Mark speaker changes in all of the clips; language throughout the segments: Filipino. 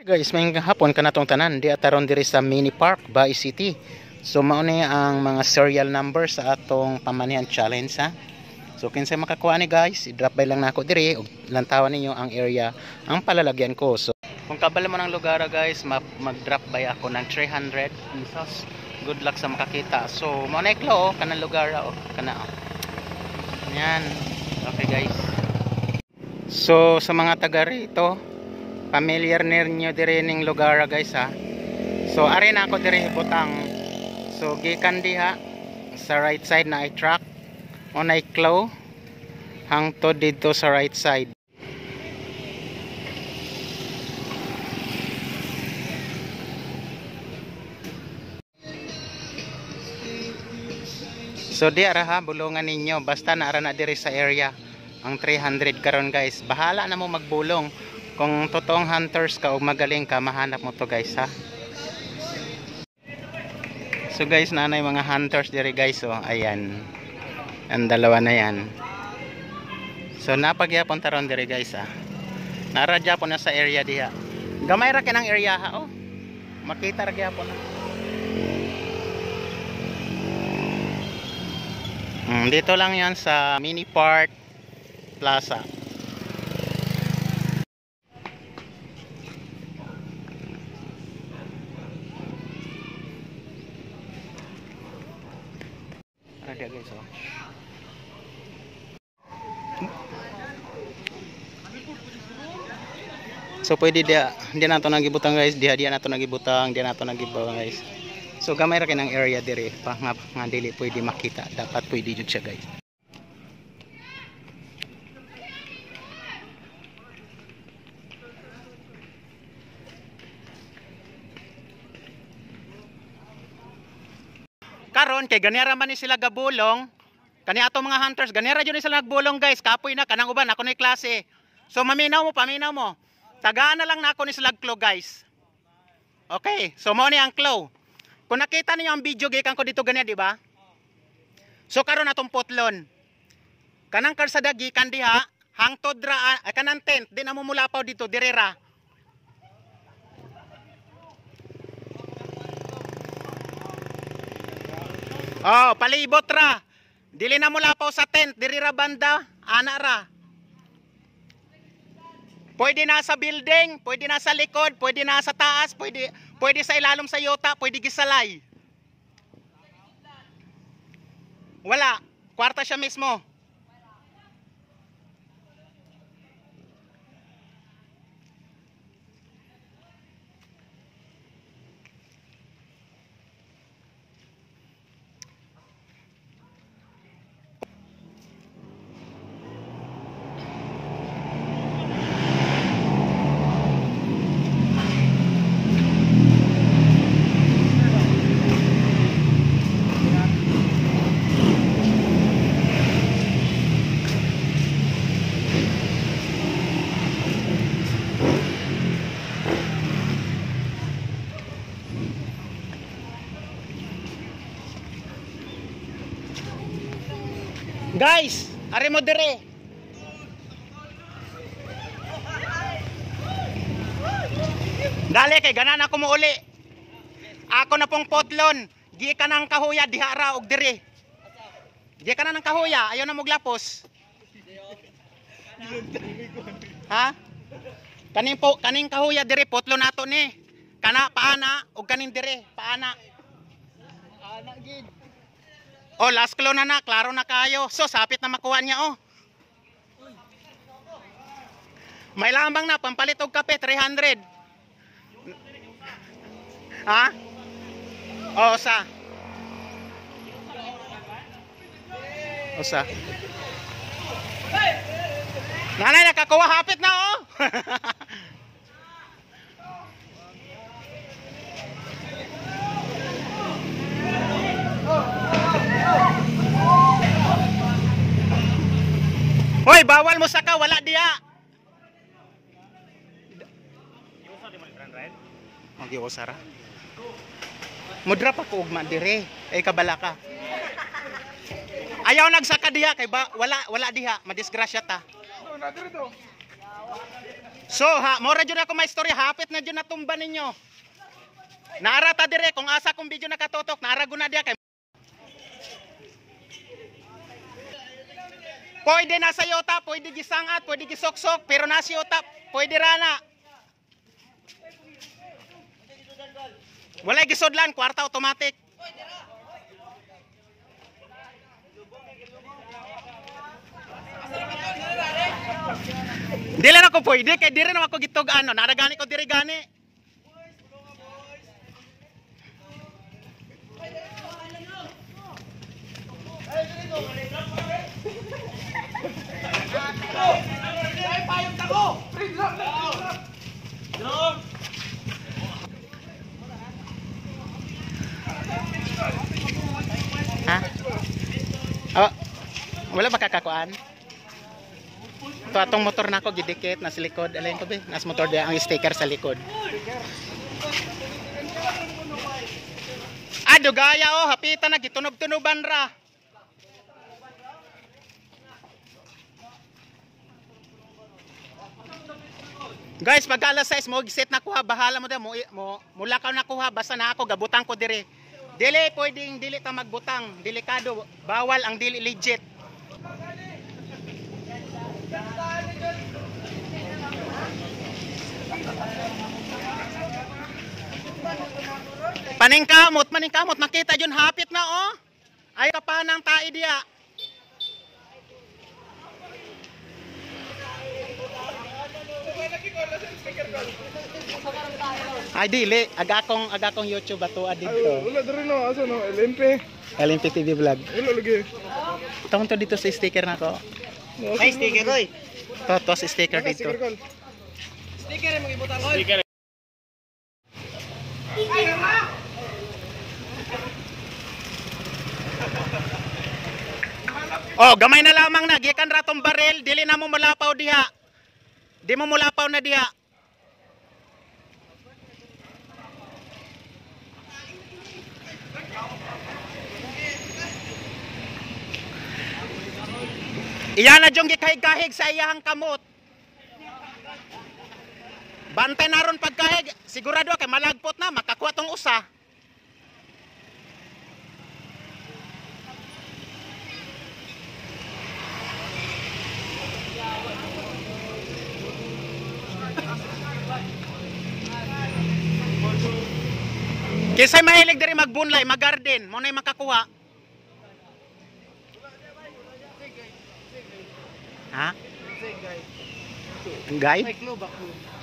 Speaker 1: Guys, may hapon ka na tong tanan di ataron diri sa mini park Bay City. So mao ni ang mga serial number sa atong pamanihan challenge ha. So kinsay makakuha ni guys, i-drop by lang nako diri ug lantawan ninyo ang area ang palalagyan ko. So kung kabalo mo ng lugar guys, mag-drop by ako ng 300 pesos. Good luck sa makakita. So mao na iklo kanang lugar kana. Yan. Okay guys. So sa mga taga rito, familiar ninyo dire ning lugar guys ha. So ari na ako dire butang. So gikan diha sa right side na i-track o na i-claw hangtod dito sa right side. So di ara ha bulungan ninyo basta naara na dire sa area ang 300 karon guys. Bahala na mo magbulong. Kung totoong hunters ka o magaling ka, mahanap mo to guys ha. So guys, nanay mga hunters dire guys oh, ayan. Ang dalawa na yan. So napagyapon taron dire guys ha. Naradya po na sa area diha. Gamay ra kanang area ha oh. Makita ra gyapon na. Dito lang yan sa Mini Park Plaza. Ada guys oh. So pwede dia nato nagibutang guys, dia nato nagibutang, dia nato nagibutang guys. So gamay ra kinang area dire pa nga dili pwede makita, dapat pwede jud siya guys. Karon kay ganira man ni sila gabulong, kani ato mga hunters ganira jud ni sila nagbulong guys, kapoy na kanang uban ako na klase. So paminaw mo. Tagaan na lang na ako ni sila claw guys. Okay, so mo ni ang claw. Kung nakita niyo ang video gikan ko dito ganyan, di ba? So karon atong putlon. Kanang kalsada gikan diha hangtod ra kanang tent di na mo mulapaw dito direra. Oh, palibot ra. Dili na mulapaw sa tent, diri ra banda, ana ra. Pwede na sa building, pwede na sa likod, pwede na sa taas, pwede sa ilalom sa yuta, pwede gisalay. Wala, kwarta siya mismo. Guys, ari mo dire. Dali kay ganan ako mo uli. Ako na pong potlon. Gi ka nang kahuya diha ra og dire. Gi ka na ng kahuya, ayo na moglapos. Ha? Kaning kahuya dire potlon nato ni. Kana paana og kaning dire, paana. Ana gid. Oh, last claw na klaro na kayo. So, sapit na makuha niya, oh. May lambang na, pampalit og kape, 300. Ha? Oh, sa. Nanay, nakakuha, hapit na, oh. Hoy, bawal mo saka, wala diya. Mag-iosara. Mudra pa ko ugma dire. Ay kabala ka. Ayaw nagsaka diha kay wala diha, madisgrasya ta. So ha, mora jud ako may istorya, hapit na jud natumba ninyo. Naara ta dire kung asa kong video nakatutok, naara guna dia kay. Pwede na sa yota, pwede gisangat, pwede gisoksok, pero na sa yota, pwede rana. Walay gisudlan, kwarta automatic. Dili na ko pwede, kay diri na ako gitog ano, naragani ko diri gani. Ha? Oh, wala ba kakakuan? Ito atong motor na ako gidikit na sa likod. Alain ko ba? Nas motor dia ang sticker sa likod. Dugaya oh, hapitan na gitunob-tunuban ra. Guys, pag alas 6 mo giset na kuha, bahala mo da mo mulakaw na kuha, basta na ako gabutang ko dire. Dili pwedeng dili ta magbutang, delikado, bawal ang dili legit. Maningkamot, makita yun, hapit na oh. Ay kapanang tae diya. Ay dili, agakong YouTube ato dito.
Speaker 2: Wala diri no, asa no,
Speaker 1: LMP TV vlog.
Speaker 2: Wala lagi.
Speaker 1: Tawon to dito sa sticker nako.
Speaker 3: Ay, sticker oy.
Speaker 1: To sa sticker dito.
Speaker 3: Sticker mo ibutang oy. Sticker.
Speaker 1: Oh, gamay na lamang na gikan ratong barel, dili na mo mulapaw diha. Di mo mulapaw na diha. Iyan na diyong gikahig-kahig sa iyahang kamot. Bantay na ron pagkahig. Sigurado kay malagpot na, makakuha tong usa. Kisay mahilig diri magbunlay, maggarden, mo na makakuha. Ha? Guy?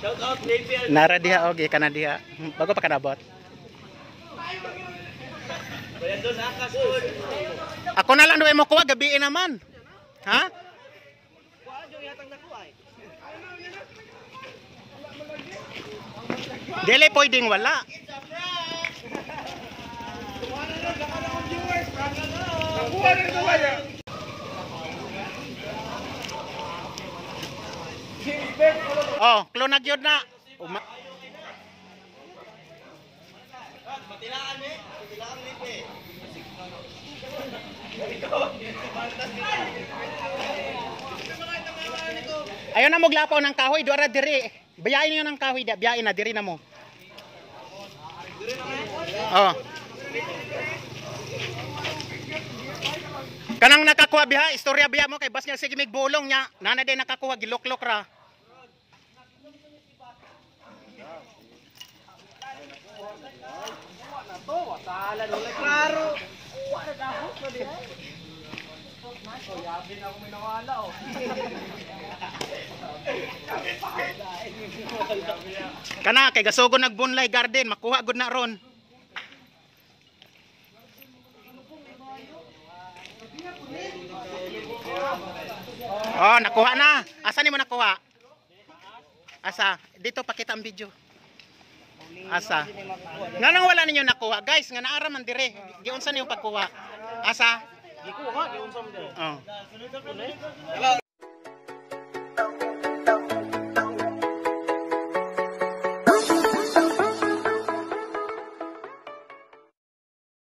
Speaker 3: Shout out Napier.
Speaker 1: Nara diha okay kana diha. Bago pa kanabot.
Speaker 3: Bayan doon akas doon.
Speaker 1: Ako na lang duwe mo kuha gabi naman. Ha?
Speaker 3: Kuan yung yatang nakuha ay.
Speaker 1: Dili pwedeng wala.
Speaker 2: Nakuha rin ko kaya.
Speaker 1: Oh, klonag yun na.
Speaker 3: Matilaan ni. Matilaan ni pe.
Speaker 1: Ayaw na moglapaw ng kahoy, duara diri. Bayain niyo ng kahoy, biyain na diri na mo. Oh. Kanang nakakuha biha, istorya biha mo kay bas niya sige migbulong niya. Nana din nakakuha giloklok ra.
Speaker 3: Klaro.
Speaker 1: Kana kay gasugon nagbunlay garden, makuha gud na ron. Oh, nakuha na. Asa nimo nakuha? Asa? Dito pakita ang video. Asa? Nga nang wala ninyo nakuha, guys, nga naara man dire. Giunsa niyo pagkuha? Asa?
Speaker 3: Gikuha, giunsam dire.
Speaker 1: Oh.
Speaker 3: Hello.